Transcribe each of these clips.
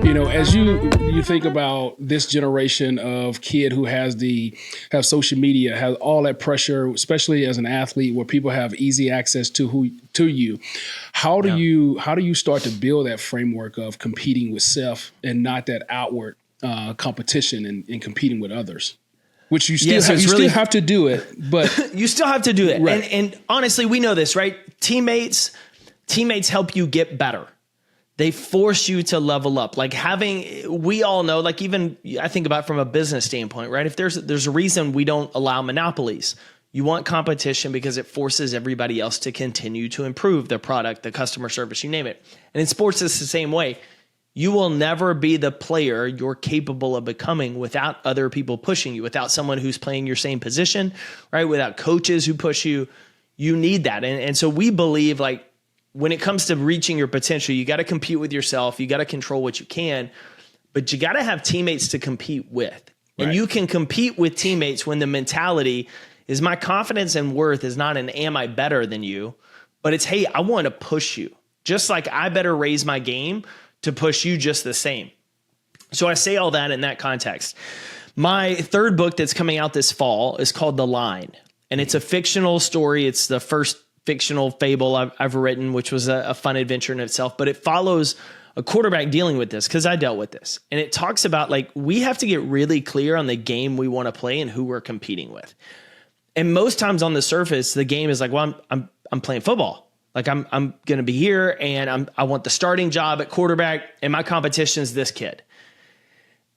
As you think about this generation of kid who have social media, has all that pressure, especially as an athlete, where people have easy access to you. How do you start to build that framework of competing with self and not that outward competition and competing with others? Which you still have to do it, but you still have to do it. Right. And honestly, we know this, right? Teammates help you get better. They force you to level up. We all know, even I think about it from a business standpoint, right? If there's a reason we don't allow monopolies. You want competition because it forces everybody else to continue to improve their product, the customer service, you name it. And in sports, it's the same way. You will never be the player you're capable of becoming without other people pushing you, without someone who's playing your same position, right? Without coaches who push you. You need that. And so we believe, when it comes to reaching your potential, you got to compete with yourself. You got to control what you can, but you got to have teammates to compete with. And you can compete with teammates when the mentality is my confidence and worth is not an am I better than you, but it's, hey, I want to push you. Just like I better raise my game to push you just the same. So I say all that in that context. My third book that's coming out this fall is called The Line, and it's a fictional story. It's the first fictional fable I've written, which was a fun adventure in itself, but it follows a quarterback dealing with this because I dealt with this. And it talks about we have to get really clear on the game we want to play and who we're competing with. And most times on the surface, the game is well, I'm playing football. I'm going to be here and I want the starting job at quarterback and my competition is this kid.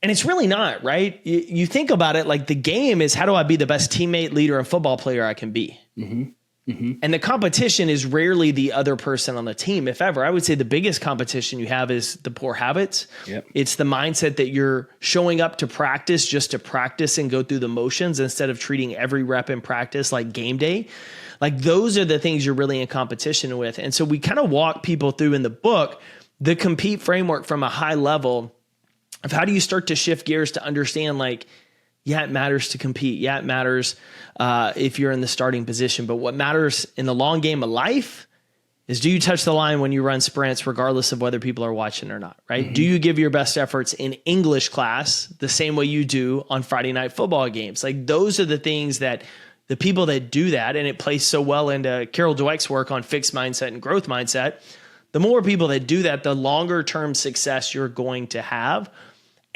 And it's really not, right? You think about it, the game is how do I be the best teammate, leader, and football player I can be? Mm-hmm. Mm-hmm. And the competition is rarely the other person on the team, if ever. I would say the biggest competition you have is the poor habits. Yep. It's the mindset that you're showing up to practice just to practice and go through the motions instead of treating every rep in practice like game day. Those are the things you're really in competition with. And so we kind of walk people through in the book the compete framework from a high level of how do you start to shift gears to understand it matters to compete. Yeah, it matters if you're in the starting position. But what matters in the long game of life is, do you touch the line when you run sprints, regardless of whether people are watching or not, right? Mm-hmm. Do you give your best efforts in English class the same way you do on Friday night football games? Those are the things that the people that do that, and it plays so well into Carol Dweck's work on fixed mindset and growth mindset. The more people that do that, the longer term success you're going to have.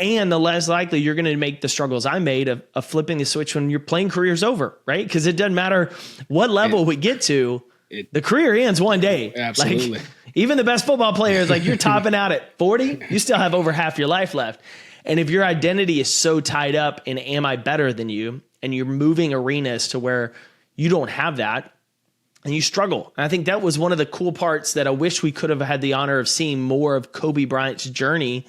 And the less likely you're going to make the struggles I made of flipping the switch when your playing career's over, right? Because it doesn't matter what level we get to, the career ends one day. Absolutely. Even the best football players, you're topping out at 40, you still have over half your life left. And if your identity is so tied up in am I better than you, and you're moving arenas to where you don't have that, and you struggle. And I think that was one of the cool parts that I wish we could have had the honor of seeing more of Kobe Bryant's journey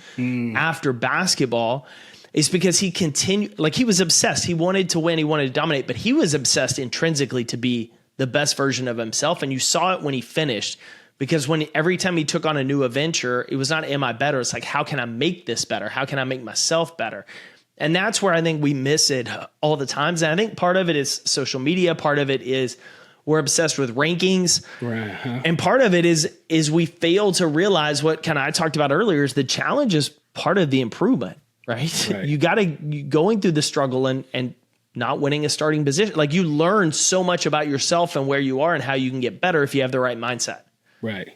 after basketball, is because he continued, he was obsessed. He wanted to win. He wanted to dominate, but he was obsessed intrinsically to be the best version of himself. And you saw it when he finished, because every time he took on a new adventure, it was not, am I better? It's how can I make this better? How can I make myself better? And that's where I think we miss it all the times. And I think part of it is social media. Part of it is we're obsessed with rankings. Right. And part of it is we fail to realize what I talked about earlier is the challenge is part of the improvement, right? You got to going through the struggle and not winning a starting position. You learn so much about yourself and where you are and how you can get better if you have the right mindset. Right.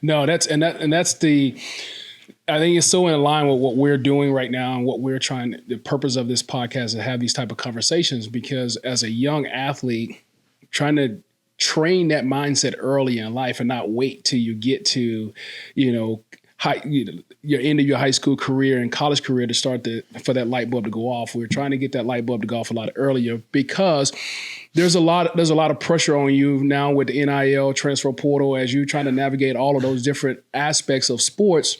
No, that's the, I think it's so in line with what we're doing right now and what we're trying, the purpose of this podcast is to have these type of conversations, because as a young athlete, trying to train that mindset early in life and not wait till you get to, your end of your high school career and college career to start for that light bulb to go off. We're trying to get that light bulb to go off a lot earlier, because there's a lot of pressure on you now with the NIL transfer portal as you're trying to navigate all of those different aspects of sports.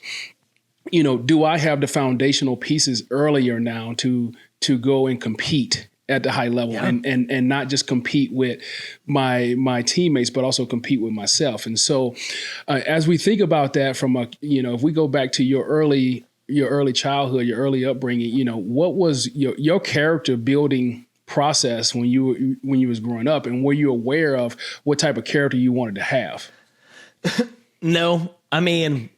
Do I have the foundational pieces earlier now to go and compete at the high level and not just compete with my teammates, but also compete with myself. And so as we think about that from if we go back to your early childhood, your early upbringing, what was your character building process when you was growing up, and were you aware of what type of character you wanted to have? No, I mean,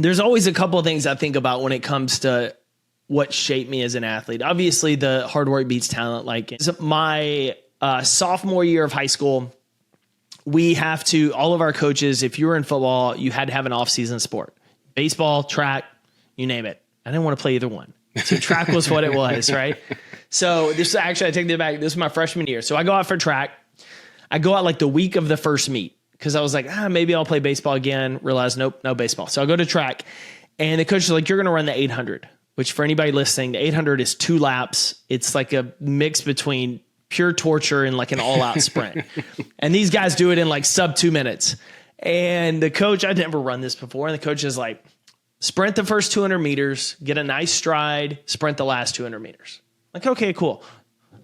there's always a couple of things I think about when it comes to what shaped me as an athlete. Obviously, the hard work beats talent. Like my sophomore year of high school, all of our coaches, if you were in football, you had to have an off-season sport. Baseball, track, you name it. I didn't want to play either one. So track was what it was, right? So this is actually, I take that back. This is my freshman year. So I go out for track. I go out like the week of the first meet because I was like, maybe I'll play baseball again. Realize, nope, no baseball. So I go to track and the coach is like, you're going to run the 800, which for anybody listening, the 800 is 2 laps. It's like a mix between pure torture and like an all-out sprint. And these guys do it in like sub 2 minutes. And the coach, I'd never run this before. And the coach is like, sprint the first 200 meters, get a nice stride, sprint the last 200 meters. Like, okay, cool.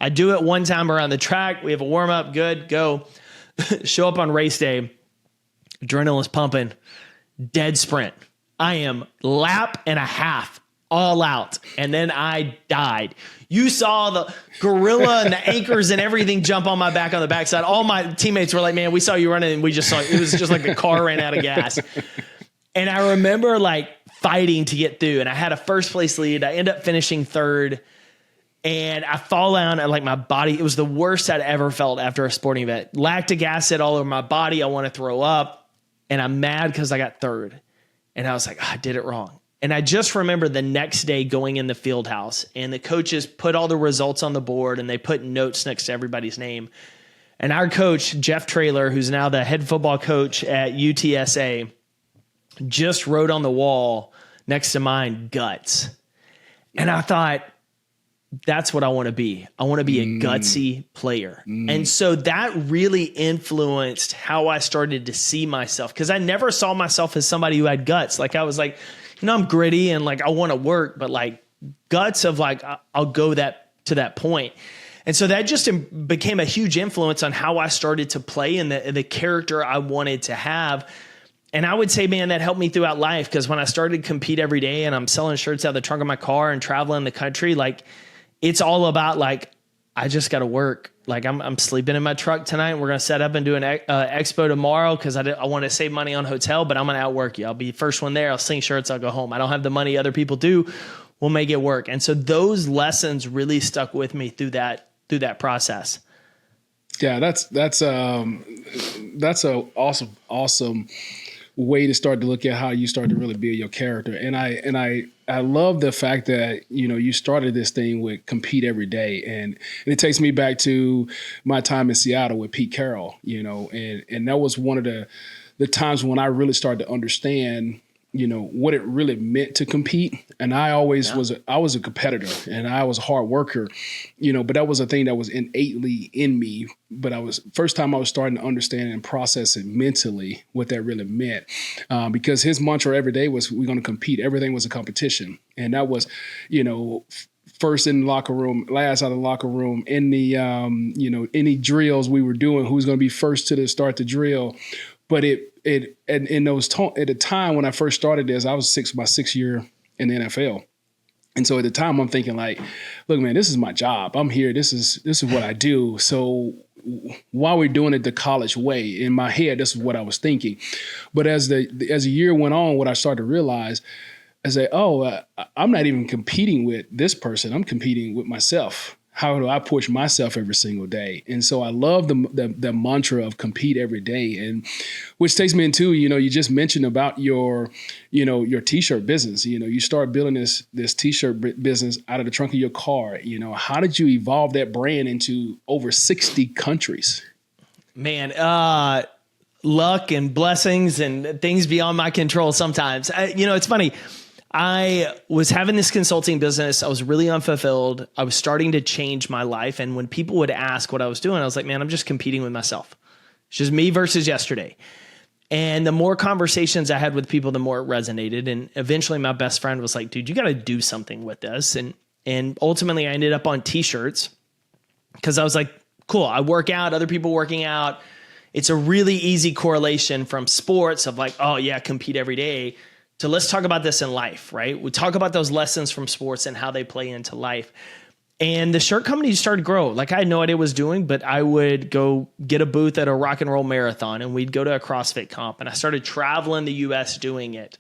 I do it one time around the track. We have a warm up. Good, go. Show up on race day. Adrenaline's pumping. Dead sprint. I am lap and a half all out. And then I died. You saw the gorilla and the anchors and everything jump on my back on the backside. All my teammates were like, man, we saw you running and we just saw it was just like the car ran out of gas. And I remember like fighting to get through. And I had a first place lead. I end up finishing third. And I fall down and like my body, it was the worst I'd ever felt after a sporting event. Lactic acid all over my body. I want to throw up. And I'm mad because I got third. And I was like, I did it wrong. And I just remember the next day going in the field house and the coaches put all the results on the board and they put notes next to everybody's name. And our coach, Jeff Traylor, who's now the head football coach at UTSA, just wrote on the wall next to mine, guts. And I thought, that's what I want to be. I want to be a gutsy player. And so that really influenced how I started to see myself because I never saw myself as somebody who had guts. Like I was like, I'm gritty and like I want to work, but like guts of like I'll go to that point. And so that just became a huge influence on how I started to play and the character I wanted to have. And I would say, man, that helped me throughout life because when I started to compete every day and I'm selling shirts out of the trunk of my car and traveling the country, like it's all about like, I just got to work. Like I'm sleeping in my truck tonight. We're going to set up and do an expo tomorrow because I want to save money on hotel, but I'm going to outwork you. I'll be the first one there. I'll sling shirts. I'll go home. I don't have the money other people do. We'll make it work. And so those lessons really stuck with me through that process. Yeah, that's a awesome way to start to look at how you start to really build your character. And I love the fact that, you started this thing with compete every day. And it takes me back to my time in Seattle with Pete Carroll, and that was one of the times when I really started to understand, what it really meant to compete. And I always was a competitor and I was a hard worker, but that was a thing that was innately in me. But first time I was starting to understand and process it mentally, what that really meant. Because his mantra every day was, we're going to compete. Everything was a competition. And that was, first in the locker room, last out of the locker room, in the, any drills we were doing, who's going to be first to start the drill. But and in those at the time when I first started this, I was my sixth year in the NFL. And so at the time I'm thinking like, look, man, this is my job. I'm here. This is what I do. So while we're doing it the college way, in my head, this is what I was thinking. But as the year went on, what I started to realize, I say, I'm not even competing with this person. I'm competing with myself. How do I push myself every single day? And so I love the mantra of compete every day. And which takes me into, you just mentioned about your t-shirt business. You start building this t-shirt business out of the trunk of your car. How did you evolve that brand into over 60 countries? Man, luck and blessings and things beyond my control sometimes. It's funny. I was having this consulting business. I was really unfulfilled. I was starting to change my life. And when people would ask what I was doing, I was like, man, I'm just competing with myself. It's just me versus yesterday. And the more conversations I had with people, the more it resonated. And eventually my best friend was like, dude, you got to do something with this. And ultimately I ended up on t-shirts because I was like, cool, I work out, other people working out. It's a really easy correlation from sports of like, oh yeah, compete every day, to let's talk about this in life, right? We talk about those lessons from sports and how they play into life. And the shirt company started to grow. Like I had no idea what I was doing, but I would go get a booth at a rock and roll marathon and we'd go to a CrossFit comp. And I started traveling the US doing it.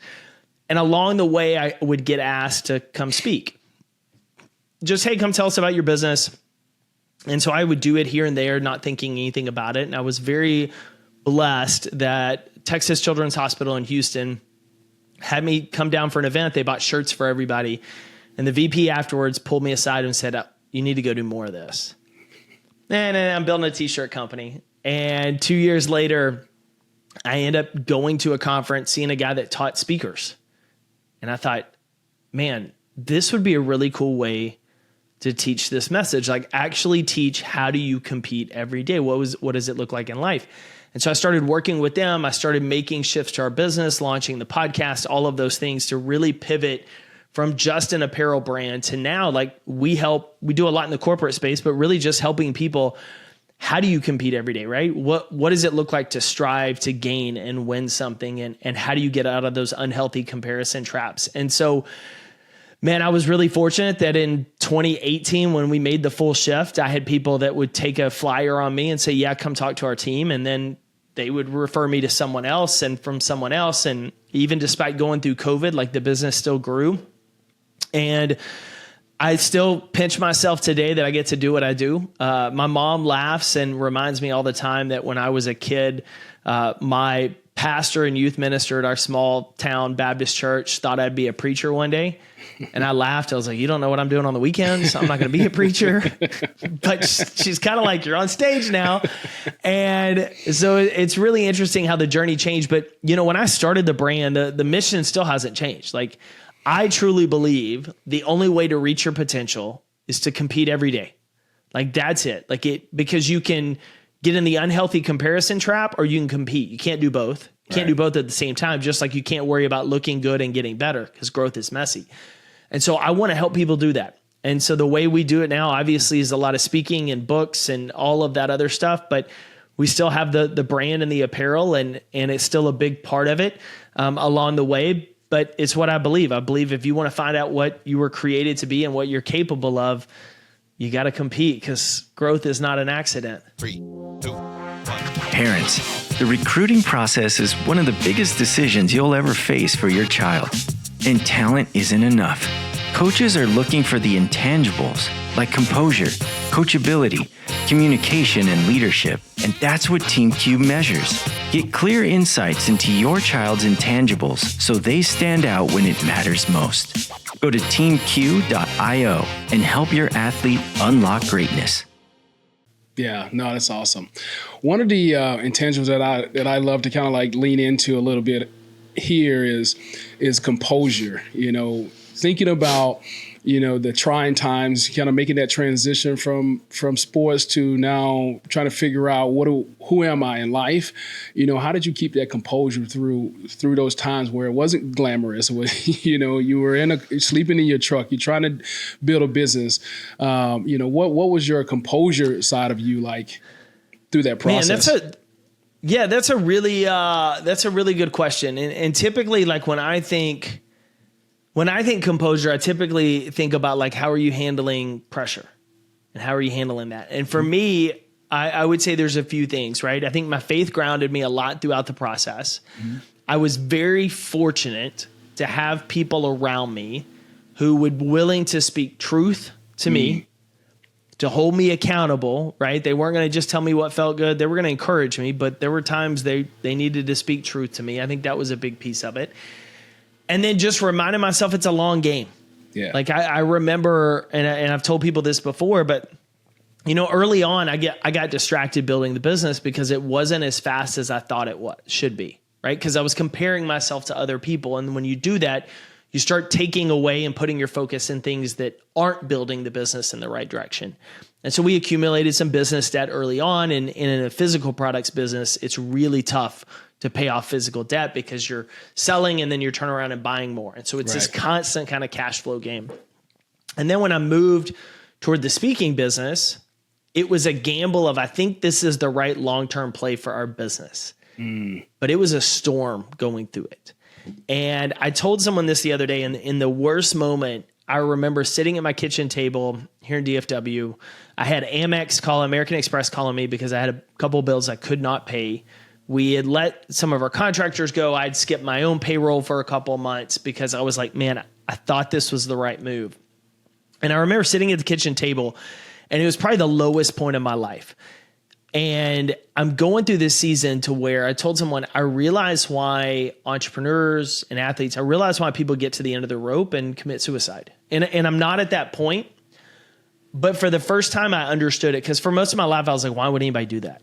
And along the way, I would get asked to come speak. Just, hey, come tell us about your business. And so I would do it here and there, not thinking anything about it. And I was very blessed that Texas Children's Hospital in Houston had me come down for an event. They bought shirts for everybody. And the VP afterwards pulled me aside and said, you need to go do more of this. And I'm building a t-shirt company. And 2 years later, I end up going to a conference, seeing a guy that taught speakers. And I thought, man, this would be a really cool way to teach this message, like actually teach how do you compete every day? What does it look like in life? And so I started working with them. I started making shifts to our business, launching the podcast, all of those things to really pivot from just an apparel brand to now, like we do a lot in the corporate space, but really just helping people. How do you compete every day, right? What does it look like to strive to gain and win something? And how do you get out of those unhealthy comparison traps? And so, man, I was really fortunate that in 2018, when we made the full shift, I had people that would take a flyer on me and say, yeah, come talk to our team. And then they would refer me to someone else and from someone else. And even despite going through COVID, like the business still grew. And I still pinch myself today that I get to do what I do. My mom laughs and reminds me all the time that when I was a kid, my pastor and youth minister at our small town Baptist church thought I'd be a preacher one day. And I laughed. I was like, you don't know what I'm doing on the weekends. I'm not going to be a preacher. But she's kind of like, you're on stage now. And so it's really interesting how the journey changed. But, when I started the brand, the mission still hasn't changed. Like, I truly believe the only way to reach your potential is to compete every day. Like, that's it. Because you can get in the unhealthy comparison trap or you can compete. You can't do both. You can't do both at the same time, just like you can't worry about looking good and getting better because growth is messy. And so I want to help people do that. And so the way we do it now, obviously, is a lot of speaking and books and all of that other stuff, but we still have the brand and the apparel and it's still a big part of it along the way. But it's what I believe. I believe if you want to find out what you were created to be and what you're capable of, you got to compete because growth is not an accident. 3, 2, 1. Parents, the recruiting process is one of the biggest decisions you'll ever face for your child. And talent isn't enough. Coaches are looking for the intangibles like composure, coachability, communication, and leadership. And that's what Team Q measures. Get clear insights into your child's intangibles so they stand out when it matters most. Go to teamq.io and help your athlete unlock greatness. Yeah, no, that's awesome. One of the intangibles that I love to kind of like lean into a little bit here is composure. Thinking about the trying times, kind of making that transition from sports to now trying to figure out who am I in life? How did you keep that composure through those times where it wasn't glamorous? You were sleeping in your truck, you're trying to build a business. What was your composure side of you like through that process? Man, that's a really good question. And typically, like when I think composure, I typically think about like, how are you handling pressure and how are you handling that? And for me, I would say there's a few things, right? I think my faith grounded me a lot throughout the process. Mm-hmm. I was very fortunate to have people around me who would willing to speak truth to me, to hold me accountable, right? They weren't going to just tell me what felt good. They were going to encourage me, but there were times they needed to speak truth to me. I think that was a big piece of it. And then just reminding myself it's a long game. Yeah. Like I remember, and I've told people this before, but early on I got distracted building the business because it wasn't as fast as I thought it should be, right? Because I was comparing myself to other people. And when you do that, you start taking away and putting your focus in things that aren't building the business in the right direction. And so we accumulated some business debt early on. And in a physical products business, it's really tough to pay off physical debt because you're selling and then you're turning around and buying more. And so it's this constant kind of cash flow game. And then when I moved toward the speaking business, it was a gamble of, I think this is the right long-term play for our business. But it was a storm going through it. And I told someone this the other day, and in the worst moment, I remember sitting at my kitchen table here in DFW. I had American Express calling me because I had a couple of bills I could not pay. We had let some of our contractors go. I'd skipped my own payroll for a couple of months because I was like, man, I thought this was the right move. And I remember sitting at the kitchen table, and it was probably the lowest point of my life. And I'm going through this season to where I told someone, I realize why entrepreneurs and athletes, I realize why people get to the end of the rope and commit suicide. And I'm not at that point, but for the first time I understood it, because for most of my life, I was like, why would anybody do that?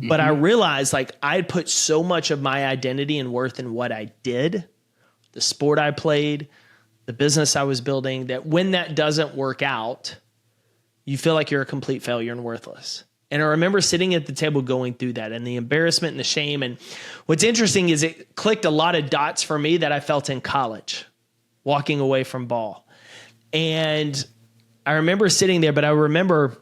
But I realized like I had put so much of my identity and worth in what I did, the sport I played, the business I was building, that when that doesn't work out, you feel like you're a complete failure and worthless. And I remember sitting at the table going through that and the embarrassment and the shame. And what's interesting is it clicked a lot of dots for me that I felt in college, walking away from ball. And I remember sitting there, but I remember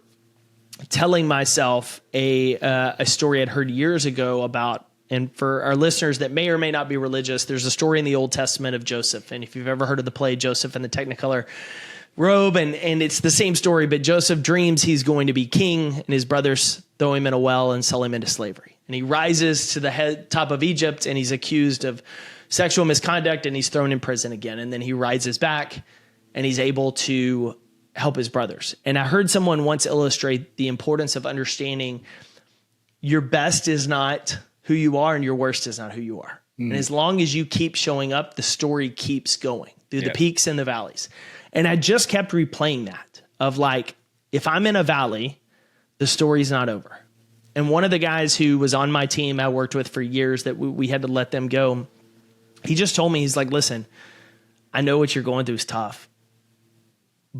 telling myself a story I'd heard years ago about, and for our listeners that may or may not be religious, there's a story in the Old Testament of Joseph. And if you've ever heard of the play Joseph and the Technicolor robe, and it's the same story, but Joseph dreams he's going to be king, and his brothers throw him in a well and sell him into slavery. And he rises to the top of Egypt, and he's accused of sexual misconduct, and he's thrown in prison again. And then he rises back, and he's able to help his brothers. And I heard someone once illustrate the importance of understanding your best is not who you are, and your worst is not who you are. And as long as you keep showing up, the story keeps going through the peaks and the valleys. And I just kept replaying that of like, if I'm in a valley, the story's not over. And one of the guys who was on my team I worked with for years that we had to let them go, he just told me, he's like, listen, I know what you're going through is tough,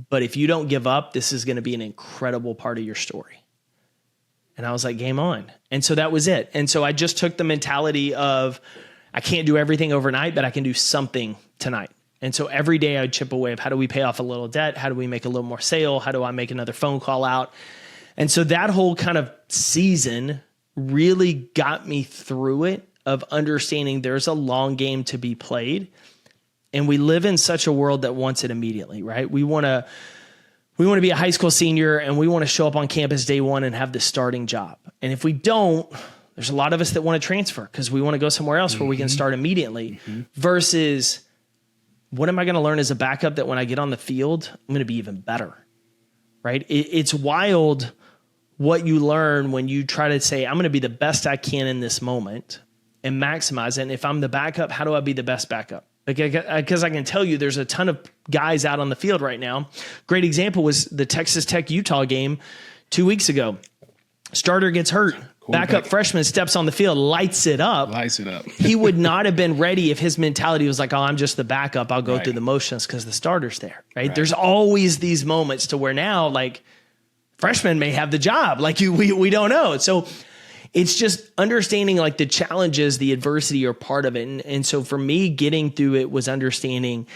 but if you don't give up, this is going to be an incredible part of your story. And I was like, game on. And so that was it. And so I just took the mentality of, I can't do everything overnight, but I can do something tonight. And so every day I'd chip away of how do we pay off a little debt? How do we make a little more sale? How do I make another phone call out? And so that whole kind of season really got me through it, of understanding there's a long game to be played. And we live in such a world that wants it immediately, right? We want to be a high school senior, and we want to show up on campus day one and have the starting job. And if we don't, there's a lot of us that want to transfer because we want to go somewhere else where we can start immediately, versus what am I going to learn as a backup that when I get on the field, I'm going to be even better, right? It's wild what you learn when you try to say, I'm going to be the best I can in this moment and maximize it. And if I'm the backup, how do I be the best backup? Because I can tell you there's a ton of guys out on the field right now. Great example was the Texas Tech-Utah game 2 weeks ago. Starter gets hurt. Backup freshman steps on the field, lights it up. He would not have been ready if his mentality was like, oh, I'm just the backup. I'll go through the motions because the starter's there, right? There's always these moments to where now, like, freshmen may have the job. Like, we don't know. So it's just understanding like the challenges, the adversity are part of it. And so for me, getting through it was understanding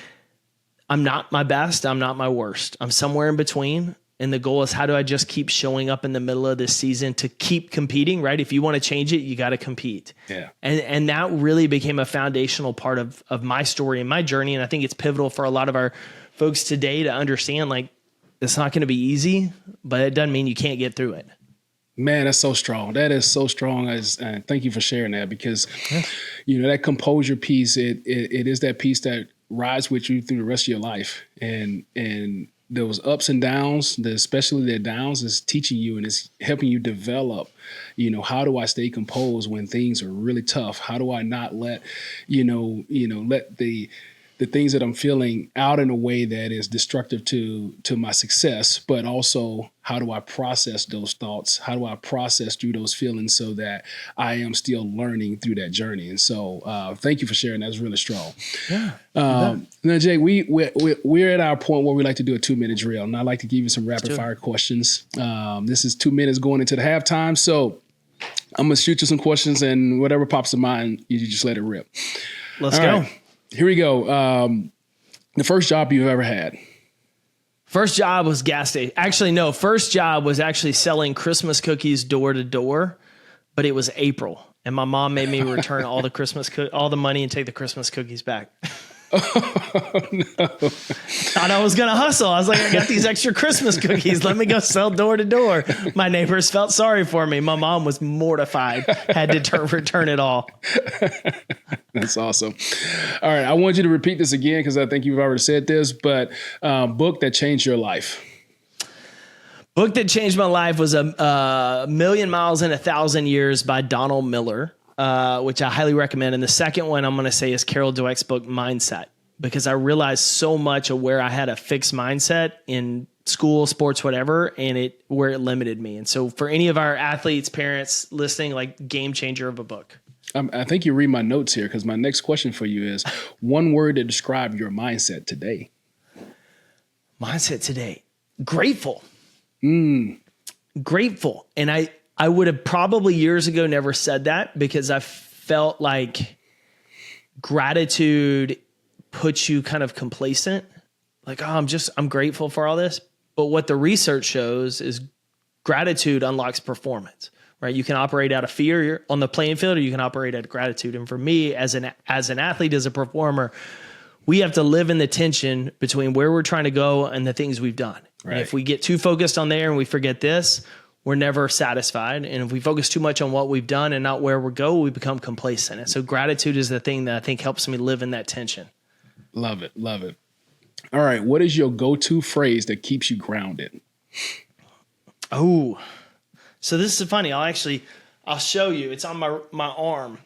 I'm not my best. I'm not my worst. I'm somewhere in between. And the goal is, how do I just keep showing up in the middle of this season to keep competing, right? If you want to change it, you got to compete. Yeah. And that really became a foundational part of my story and my journey. And I think it's pivotal for a lot of our folks today to understand, like, it's not going to be easy, but it doesn't mean you can't get through it. Man, that's so strong. That is so strong. Thank you for sharing that, because, you know, that composure piece, it is that piece that rides with you through the rest of your life. And those ups and downs, especially the downs, is teaching you and it's helping you develop, you know, how do I stay composed when things are really tough? How do I not let the things that I'm feeling out in a way that is destructive to my success, but also how do I process those thoughts? How do I process through those feelings so that I am still learning through that journey? And so thank you for sharing. That's really strong. Yeah. Now, Jake, we're at our point where we like to do a 2-minute drill, and I like to give you some rapid fire questions. This is 2 minutes going into the halftime. So I'm going to shoot you some questions, and whatever pops to mind, you just let it rip. Let's go. Right. Here we go. The first job you've ever had. First job was gas station. Actually, no. First job was actually selling Christmas cookies door to door, but it was April, and my mom made me return all the money and take the Christmas cookies back. Oh, no. Thought I was going to hustle. I was like, I got these extra Christmas cookies. Let me go sell door to door. My neighbors felt sorry for me. My mom was mortified, had to return it all. That's awesome. All right. I want you to repeat this again because I think you've already said this, but book that changed your life. Book that changed my life was a Million Miles in 1,000 Years by Donald Miller. Which I highly recommend. And the second one I'm going to say is Carol Dweck's book, Mindset, because I realized so much of where I had a fixed mindset in school, sports, whatever, and where it limited me. And so for any of our athletes, parents listening, like game changer of a book. I think you read my notes here because my next question for you is one word to describe your mindset today. Mindset today. Grateful. Grateful. And I would have probably years ago never said that because I felt like gratitude puts you kind of complacent. Like, oh, I'm grateful for all this. But what the research shows is gratitude unlocks performance, right? You can operate out of fear on the playing field, or you can operate out of gratitude. And for me, as an athlete, as a performer, we have to live in the tension between where we're trying to go and the things we've done. Right. And if we get too focused on there and we forget this, we're never satisfied. And if we focus too much on what we've done and not where we go, we become complacent. And so gratitude is the thing that I think helps me live in that tension. Love it. Love it. All right. What is your go-to phrase that keeps you grounded? Oh, so this is funny. I'll show you. It's on my arm.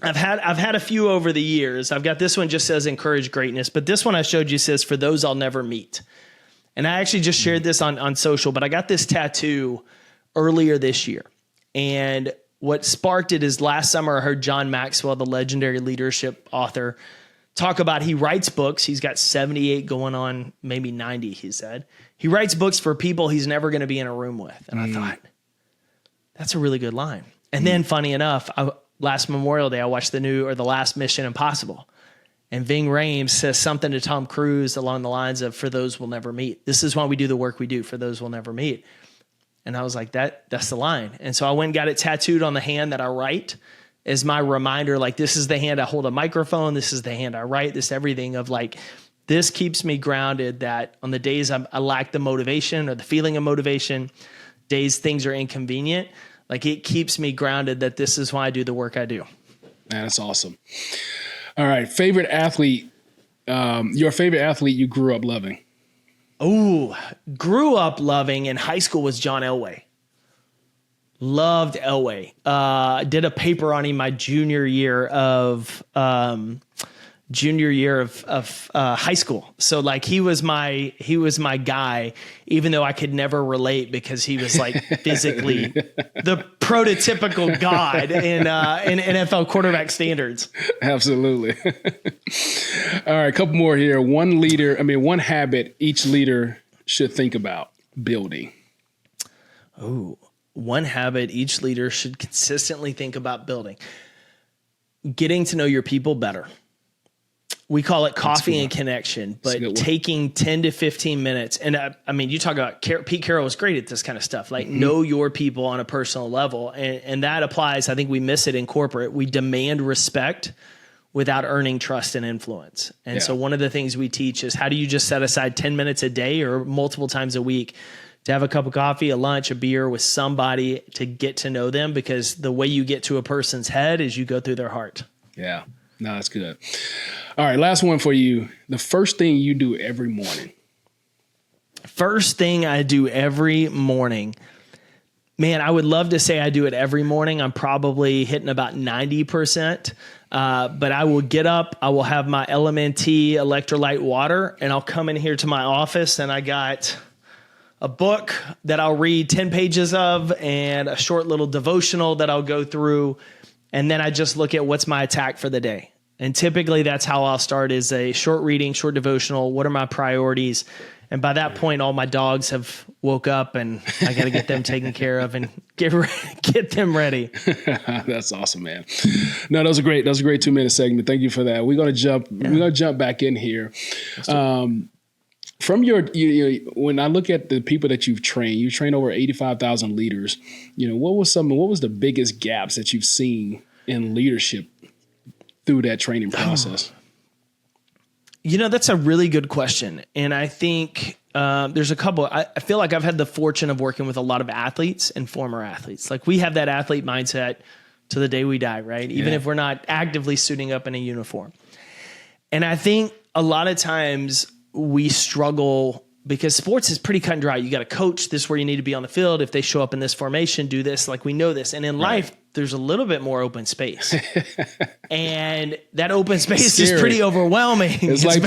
I've had a few over the years. I've got this one just says encourage greatness, but this one I showed you says for those I'll never meet. And I actually just shared this on social, but I got this tattoo earlier this year. And what sparked it is last summer I heard John Maxwell, the legendary leadership author, talk about he writes books. He's got 78 going on, maybe 90, he said. He writes books for people he's never going to be in a room with. And I thought, that's a really good line. And then funny enough, last Memorial Day, I watched the last Mission Impossible. And Ving Rhames says something to Tom Cruise along the lines of, for those we'll never meet. This is why we do the work we do, for those we'll never meet. And I was like, that's the line. And so I went and got it tattooed on the hand that I write as my reminder, like, this is the hand I hold a microphone. This is the hand I write. This everything of like, this keeps me grounded, that on the days I lack the motivation or the feeling of motivation, days things are inconvenient, like it keeps me grounded that this is why I do the work I do. Man, that's awesome. All right. Favorite athlete, your favorite athlete you grew up loving? Oh, grew up loving in high school was John Elway. Loved Elway. Did a paper on him my junior year of high school. So like he was my guy, even though I could never relate because he was like physically the prototypical god in NFL quarterback standards. Absolutely. All right, a couple more here. One habit each leader should think about building. Oh, one habit each leader should consistently think about building. Getting to know your people better. We call it coffee and connection, but taking 10 to 15 minutes. And you talk about Pete Carroll was great at this kind of stuff, like know your people on a personal level. And that applies. I think we miss it in corporate. We demand respect without earning trust and influence. And so one of the things we teach is how do you just set aside 10 minutes a day or multiple times a week to have a cup of coffee, a lunch, a beer with somebody to get to know them, because the way you get to a person's head is you go through their heart. Yeah. No, that's good. All right. Last one for you. The first thing you do every morning. First thing I do every morning. Man, I would love to say I do it every morning. I'm probably hitting about 90%. But I will get up. I will have my LMNT electrolyte water, and I'll come in here to my office, and I got a book that I'll read 10 pages of and a short little devotional that I'll go through. And then I just look at what's my attack for the day. And typically that's how I'll start, is a short reading, short devotional. What are my priorities? And by that point, all my dogs have woke up and I got to get them taken care of and get them ready. That's awesome, man. No, that was a great 2-minute segment. Thank you for that. We're going to jump back in here. From when I look at the people that you trained over 85,000 leaders, what was the biggest gaps that you've seen in leadership through that training process? That's a really good question. And I think there's a couple. I feel like I've had the fortune of working with a lot of athletes and former athletes. Like we have that athlete mindset to the day we die, right? Even if we're not actively suiting up in a uniform. And I think a lot of times we struggle because sports is pretty cut and dry. You got a coach. This is where you need to be on the field. If they show up in this formation, do this. Like we know this. And in life, there's a little bit more open space. And that open space is pretty overwhelming. It's like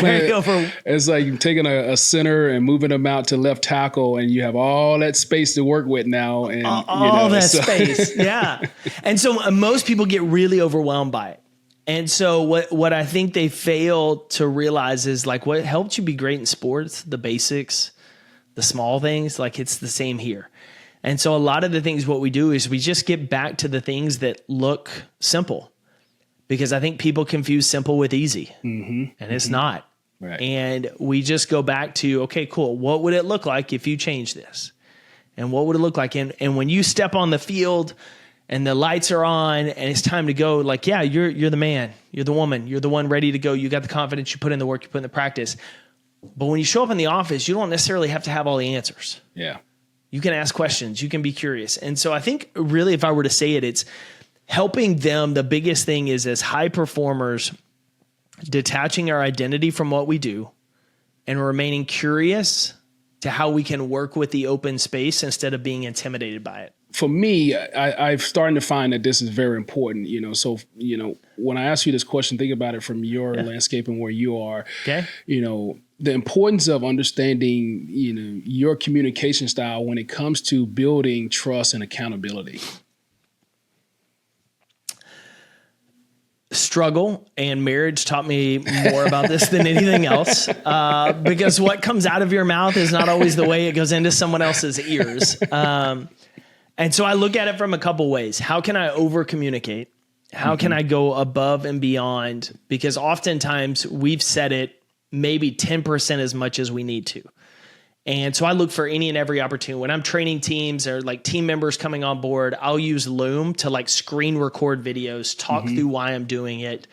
it's like taking a center and moving them out to left tackle, and you have all that space to work with now. And all that space. Yeah. And so most people get really overwhelmed by it. And so what I think they fail to realize is like what helps you be great in sports, the basics, the small things, like it's the same here. And so a lot of the things what we do is we just get back to the things that look simple, because I think people confuse simple with easy, and it's not. Right. And we just go back to, okay, cool. What would it look like if you change this? And what would it look like? And when you step on the field and the lights are on and it's time to go, like, yeah, you're the man, you're the woman, you're the one ready to go. You got the confidence, you put in the work, you put in the practice. But when you show up in the office, you don't necessarily have to have all the answers. Yeah. You can ask questions, you can be curious. And so I think really, if I were to say it, it's helping them. The biggest thing is, as high performers, detaching our identity from what we do and remaining curious to how we can work with the open space instead of being intimidated by it. For me, I've starting to find that this is very important, so, when I ask you this question, think about it from your landscape and where you are, the importance of understanding, your communication style when it comes to building trust and accountability. Struggle and marriage taught me more about this than anything else, because what comes out of your mouth is not always the way it goes into someone else's ears. And so I look at it from a couple ways. How can I over communicate? How can I go above and beyond? Because oftentimes we've said it maybe 10% as much as we need to. And so I look for any and every opportunity. When I'm training teams or like team members coming on board, I'll use Loom to like screen record videos, talk through why I'm doing it.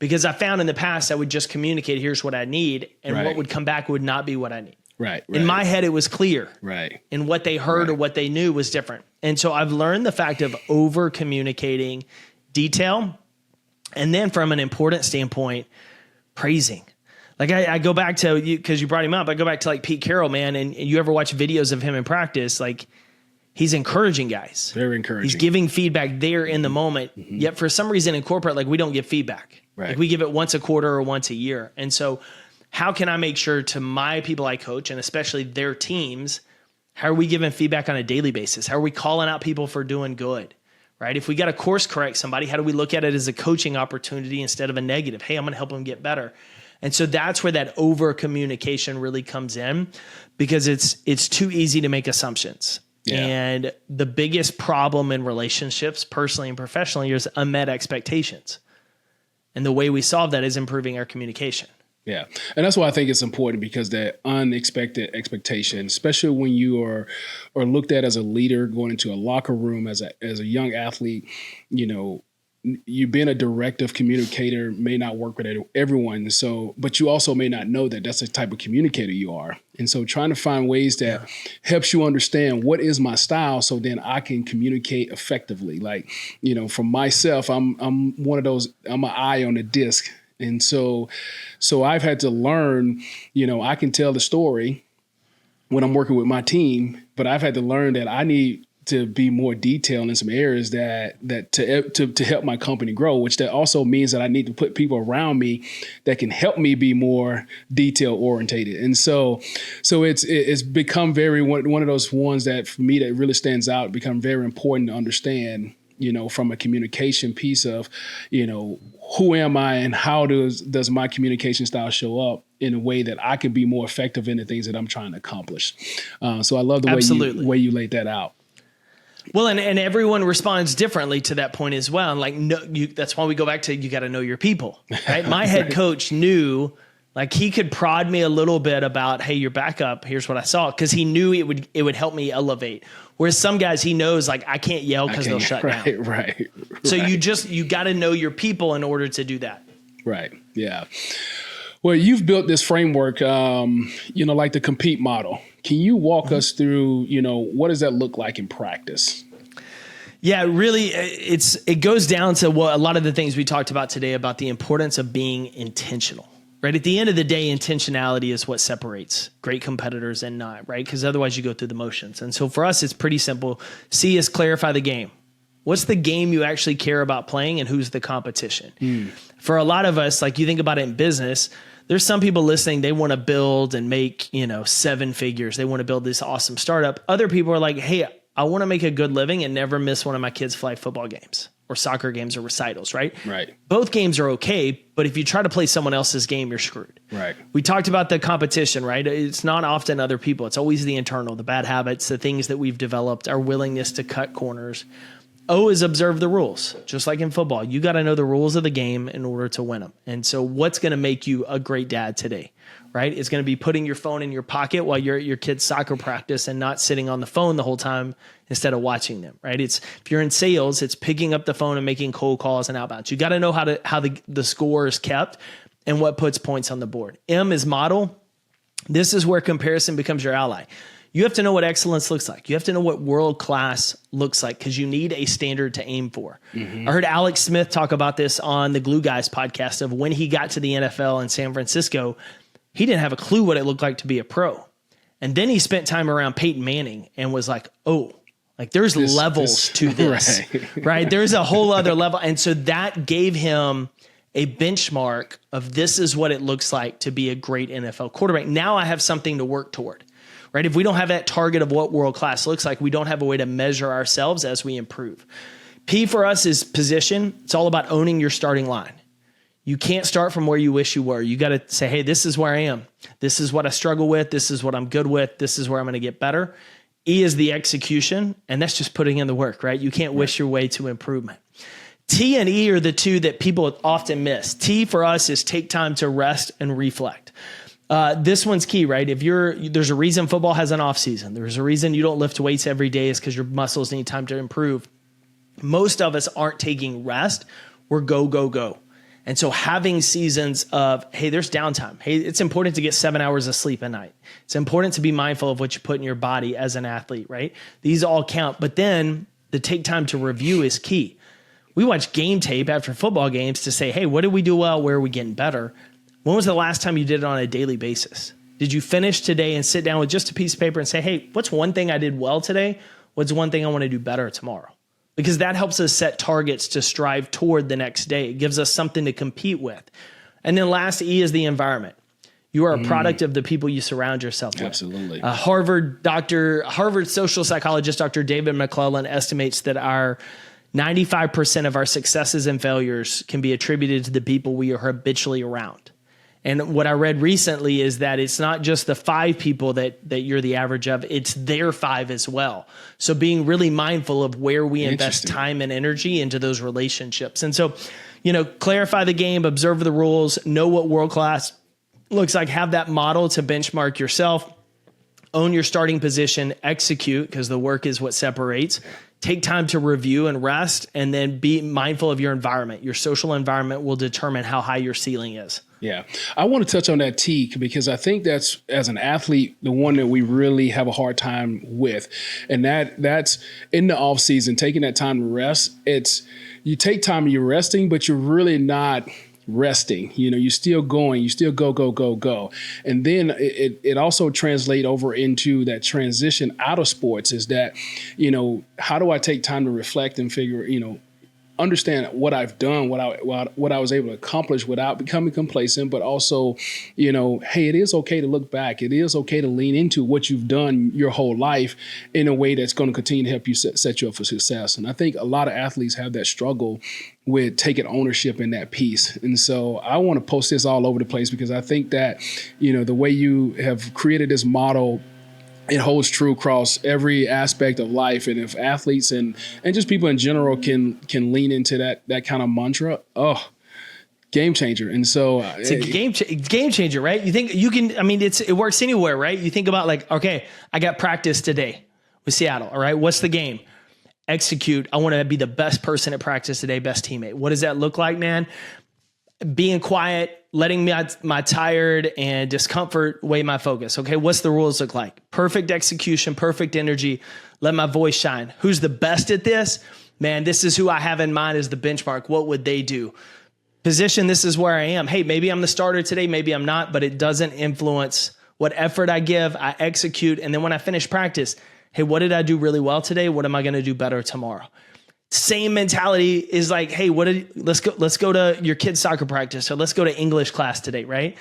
Because I found in the past I would just communicate, here's what I need. And what would come back would not be what I need. Right. In my head, it was clear. Right. And what they heard or what they knew was different. And so I've learned the fact of over communicating detail. And then from an important standpoint, praising. Like I go back to you, because you brought him up. I go back to like Pete Carroll, man. And you ever watch videos of him in practice? Like he's encouraging guys. Very encouraging. He's giving feedback there in the moment. Yet for some reason in corporate, like we don't give feedback. Right. Like we give it once a quarter or once a year. And so how can I make sure to my people I coach, and especially their teams, how are we giving feedback on a daily basis? How are we calling out people for doing good, right? If we got to course correct somebody, how do we look at it as a coaching opportunity instead of a negative? Hey, I'm going to help them get better. And so that's where that over communication really comes in, because it's too easy to make assumptions. Yeah. And the biggest problem in relationships, personally and professionally, is unmet expectations. And the way we solve that is improving our communication. Yeah. And that's why I think it's important, because that unexpected expectation, especially when you are looked at as a leader going into a locker room as a young athlete, you being a directive communicator may not work with everyone. So, but you also may not know that that's the type of communicator you are. And so trying to find ways that helps you understand what is my style, so then I can communicate effectively. Like, for myself, I'm one of those, I'm an eye on the disc. And so I've had to learn, I can tell the story when I'm working with my team, but I've had to learn that I need to be more detailed in some areas that to help my company grow, which that also means that I need to put people around me that can help me be more detail orientated. And so it's become very one of those ones that for me that really stands out, become very important to understand, from a communication piece of, who am I and how does my communication style show up in a way that I can be more effective in the things that I'm trying to accomplish. So I love the way you laid that out. Well, and everyone responds differently to that point as well. And like, that's why we go back to, you got to know your people, right? My head coach knew, like, he could prod me a little bit about, hey, your backup, here's what I saw. Cause he knew it would help me elevate. Whereas some guys, he knows, like, I can't yell cause they'll shut down. Right. So you got to know your people in order to do that. Right. Yeah. Well, you've built this framework, like the compete model. Can you walk us through, what does that look like in practice? Yeah, really, it goes down to what a lot of the things we talked about today about the importance of being intentional, right? At the end of the day, intentionality is what separates great competitors and not, right? Because otherwise you go through the motions. And so for us, it's pretty simple. C is clarify the game. What's the game you actually care about playing and who's the competition? For a lot of us, like you think about it in business, there's some people listening, they want to build and make, 7 figures. They want to build this awesome startup. Other people are like, hey, I want to make a good living and never miss one of my kids' flag football games or soccer games or recitals, right? Right. Both games are okay, but if you try to play someone else's game, you're screwed. Right. We talked about the competition, right? It's not often other people. It's always the internal, the bad habits, the things that we've developed, our willingness to cut corners. O is observe the rules. Just like in football, you got to know the rules of the game in order to win them. And so what's going to make you a great dad today, right? It's going to be putting your phone in your pocket while you're at your kid's soccer practice and not sitting on the phone the whole time instead of watching them, right? It's if you're in sales, it's picking up the phone and making cold calls and outbounds. You got to know how the score is kept and what puts points on the board. M is model. This is where comparison becomes your ally. You have to know what excellence looks like. You have to know what world-class looks like because you need a standard to aim for. I heard Alex Smith talk about this on the Glue Guys podcast of when he got to the NFL in San Francisco, he didn't have a clue what it looked like to be a pro. And then he spent time around Peyton Manning and was like, oh, like there's levels to this, right? There's a whole other level. And so that gave him a benchmark of this is what it looks like to be a great NFL quarterback. Now I have something to work toward. Right? If we don't have that target of what world-class looks like, we don't have a way to measure ourselves as we improve. P for us is position. It's all about owning your starting line. You can't start from where you wish you were. You got to say, hey, this is where I am. This is what I struggle with. This is what I'm good with. This is where I'm going to get better. E is the execution, and that's just putting in the work, right? You can't wish your way to improvement. T and E are the two that people often miss. T for us is take time to rest and reflect. This one's key, right? There's a reason football has an off season. There's a reason you don't lift weights every day is because your muscles need time to improve. Most of us aren't taking rest. We're go, go, go. And so having seasons of, hey, there's downtime. Hey, it's important to get 7 hours of sleep a night. It's important to be mindful of what you put in your body as an athlete, right? These all count. But then the take time to review is key. We watch game tape after football games to say, hey, what did we do well? Where are we getting better? When was the last time you did it on a daily basis? Did you finish today and sit down with just a piece of paper and say, hey, what's one thing I did well today? What's one thing I want to do better tomorrow? Because that helps us set targets to strive toward the next day. It gives us something to compete with. And then last, E is the environment. You are a product of the people you surround yourself with. Absolutely. Harvard social psychologist, Dr. David McClellan, estimates that our 95% of our successes and failures can be attributed to the people we are habitually around. And what I read recently is that it's not just the 5 people that you're the average of, it's their 5 as well. So being really mindful of where we invest time and energy into those relationships. And so, clarify the game, observe the rules, know what world-class looks like, have that model to benchmark yourself, own your starting position, execute, because the work is what separates. Take time to review and rest, and then be mindful of your environment. Your social environment will determine how high your ceiling is. Yeah. I want to touch on that T because I think that's, as an athlete, the one that we really have a hard time with. And that's in the off season, taking that time to rest. You take time and you're resting, but you're really not resting. You're still going, you still go, go, go, go. And then it also translates over into that transition out of sports is that, how do I take time to reflect and figure, understand what I've done, what I was able to accomplish without becoming complacent, but also, hey, it is okay to look back. It is okay to lean into what you've done your whole life in a way that's going to continue to help you set you up for success. And I think a lot of athletes have that struggle with taking ownership in that piece. And so I want to post this all over the place because I think that, the way you have created this model, it holds true across every aspect of life. And if athletes and just people in general can lean into that kind of mantra, game changer. And so it's a game changer, right? You think you can, it works anywhere, right? You think about like, okay, I got practice today with Seattle. All right. What's the game? Execute. I want to be the best person at practice today, best teammate. What does that look like, man? being quiet, letting my tired and discomfort weigh my focus. Okay, what's the rules look like? Perfect execution, perfect energy, let my voice shine. Who's the best at this? Man, this is who I have in mind as the benchmark. What would they do? Position, this is where I am. Hey, maybe I'm the starter today, maybe I'm not, but it doesn't influence what effort I give, I execute. And then when I finish practice, hey, what did I do really well today? What am I going to do better tomorrow? Same mentality is like, hey, let's go to your kid's soccer practice, or let's go to English class today, right?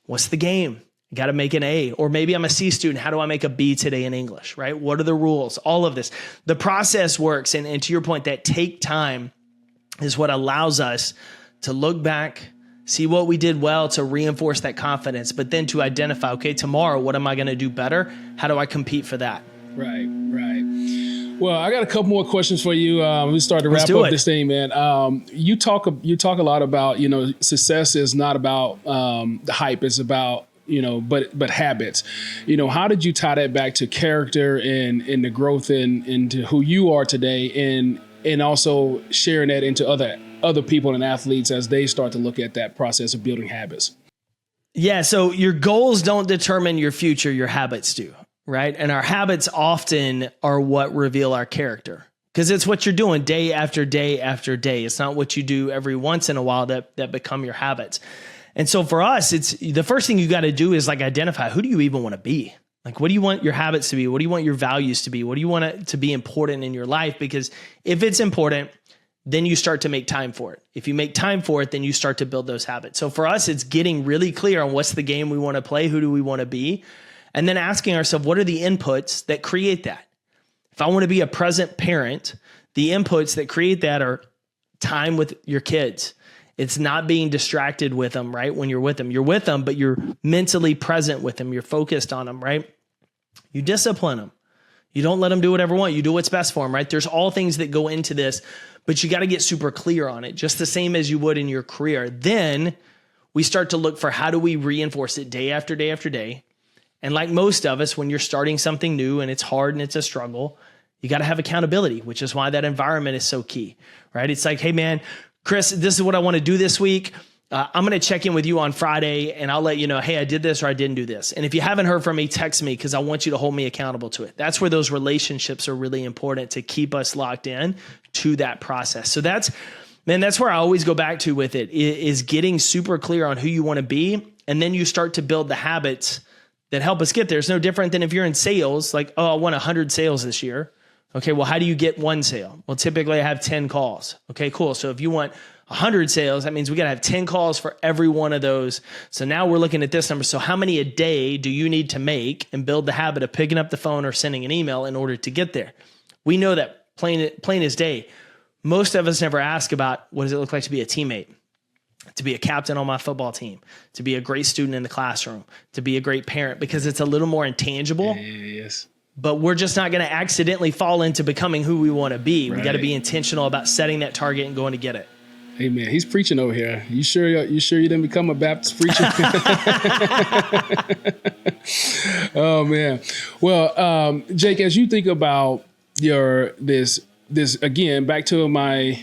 What's the game? I got to make an A, or maybe I'm a C student. How do I make a B today in English, right? What are the rules? All of this. The process works. And to your point, that take time is what allows us to look back, see what we did well to reinforce that confidence, but then to identify, okay, tomorrow, what am I going to do better? How do I compete for that? Right. Well, I got a couple more questions for you. We start to wrap up this thing, man. You talk a lot about, success is not about the hype. It's about, but habits. How did you tie that back to character and the growth into who you are today, and also sharing that into other people and athletes as they start to look at that process of building habits? Yeah. So your goals don't determine your future. Your habits do. Right. And our habits often are what reveal our character, because it's what you're doing day after day after day. It's not what you do every once in a while that become your habits. And so for us, it's the first thing you got to do is like identify, who do you even want to be? Like, what do you want your habits to be? What do you want your values to be? What do you want it to be important in your life? Because if it's important, then you start to make time for it. If you make time for it, then you start to build those habits. So for us, it's getting really clear on what's the game we want to play. Who do we want to be? And then asking ourselves, what are the inputs that create that? If I want to be a present parent, the inputs that create that are time with your kids. It's not being distracted with them, right? When you're with them, but you're mentally present with them. You're focused on them, right? You discipline them. You don't let them do whatever they want. You do what's best for them, right? There's all things that go into this, but you got to get super clear on it, just the same as you would in your career. Then we start to look for, how do we reinforce it day after day after day? And like most of us, when you're starting something new and it's hard and it's a struggle, you got to have accountability, which is why that environment is so key, right? It's like, hey man, Chris, this is what I want to do this week. I'm going to check in with you on Friday and I'll let you know, hey, I did this or I didn't do this. And if you haven't heard from me, text me, because I want you to hold me accountable to it. That's where those relationships are really important to keep us locked in to that process. So that's where I always go back to with it, is getting super clear on who you want to be. And then you start to build the habits that help us get there. It's no different than if you're in sales, like, oh, I want 100 sales this year. Okay, well, how do you get one sale? Well, typically I have 10 calls. Okay, cool. So if you want 100 sales, that means we got to have 10 calls for every one of those. So now we're looking at this number. So how many a day do you need to make and build the habit of picking up the phone or sending an email in order to get there? We know that plain as day. Most of us never ask about, what does it look like to be a teammate? To be a captain on my football team, to be a great student in the classroom, to be a great parent, because it's a little more intangible. Yes. But we're just not going to accidentally fall into becoming who we want to be. Right. We got to be intentional about setting that target and going to get it. Hey man, he's preaching over here. You sure you didn't become a Baptist preacher? Oh man. Well, Jake, as you think about this again, back to my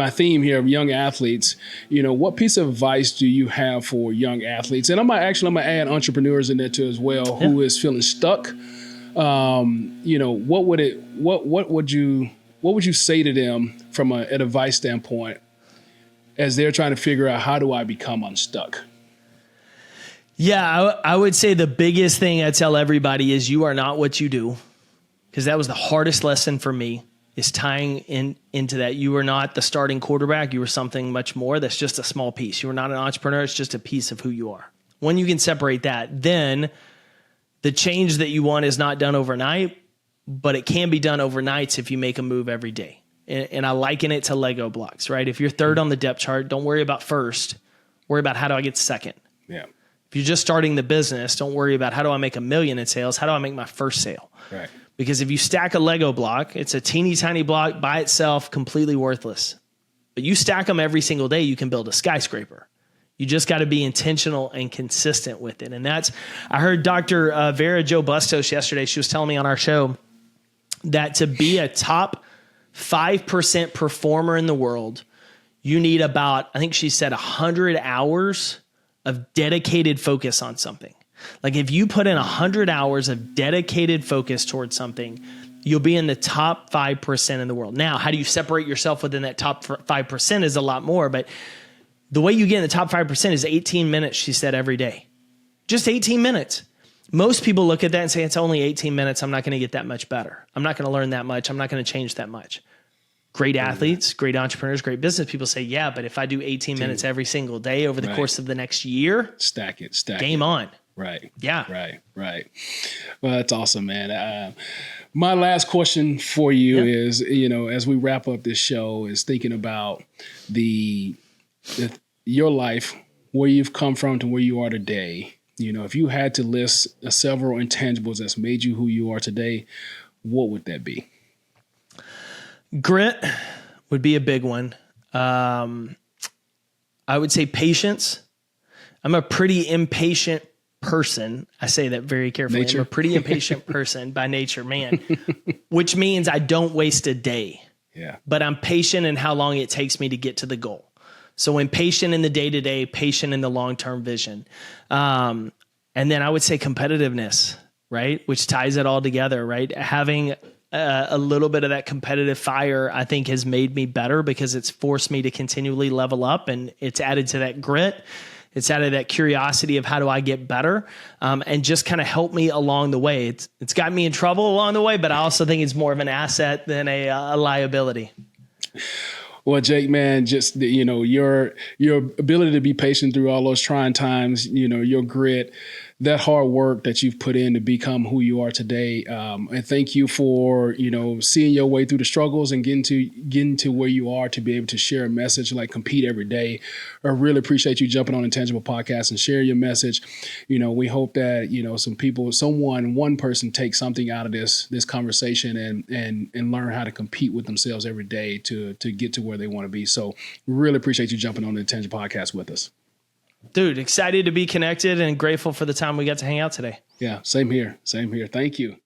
theme here of young athletes, what piece of advice do you have for young athletes? And I'm gonna add entrepreneurs in there too as well, who is feeling stuck. What would you say to them from an advice standpoint as they're trying to figure out, how do I become unstuck? Yeah, I would say the biggest thing I tell everybody is, you are not what you do, because that was the hardest lesson for me, is tying into that. You are not the starting quarterback. You are something much more. That's just a small piece. You are not an entrepreneur. It's just a piece of who you are. When you can separate that, then the change that you want is not done overnight, but it can be done overnight if you make a move every day. And I liken it to Lego blocks, right? If you're third on the depth chart, don't worry about first. Worry about, how do I get second? Yeah. If you're just starting the business, don't worry about, how do I make $1 million in sales? How do I make my first sale? Right. Because if you stack a Lego block, it's a teeny tiny block by itself, completely worthless. But you stack them every single day, you can build a skyscraper. You just got to be intentional and consistent with it. And I heard Dr. Vera Jo Bustos yesterday. She was telling me on our show that to be a top 5% performer in the world, you need about, I think she said 100 hours of dedicated focus on something. Like if you put in 100 hours of dedicated focus towards something, you'll be in the top 5% in the world. Now, how do you separate yourself within that top 5% is a lot more, but the way you get in the top 5% is 18 minutes, she said, every day. Just 18 minutes. Most people look at that and say, it's only 18 minutes. I'm not going to get that much better. I'm not going to learn that much. I'm not going to change that much. Great athletes, great entrepreneurs, great business people say, yeah, but if I do 18 minutes every single day over the course of the next year, stack it. Game on. Right. Yeah. Right. Well, that's awesome, man. My last question for you is, as we wrap up this show, is thinking about your life, where you've come from to where you are today. If you had to list several intangibles that's made you who you are today, what would that be? Grit would be a big one. I would say patience. I'm a pretty impatient person. I say that very carefully. Nature. I'm a pretty impatient person by nature, man, which means I don't waste a day. Yeah. But I'm patient in how long it takes me to get to the goal. So impatient in the day-to-day, patient in the long-term vision. And then I would say competitiveness, right? Which ties it all together, right? Having a little bit of that competitive fire, I think, has made me better because it's forced me to continually level up, and it's added to that grit. It's added that curiosity of how do I get better, and just kind of help me along the way. It's got me in trouble along the way, but I also think it's more of an asset than a liability. Well, Jake, man, just your ability to be patient through all those trying times, your grit, that hard work that you've put in to become who you are today. And thank you for, seeing your way through the struggles and getting to where you are to be able to share a message like compete every day. I really appreciate you jumping on Intangible Podcast and sharing your message. We hope that, one person takes something out of this conversation and learn how to compete with themselves every day to get to where they want to be. So really appreciate you jumping on the Intangible Podcast with us. Dude, excited to be connected and grateful for the time we got to hang out today. Yeah, same here. Thank you.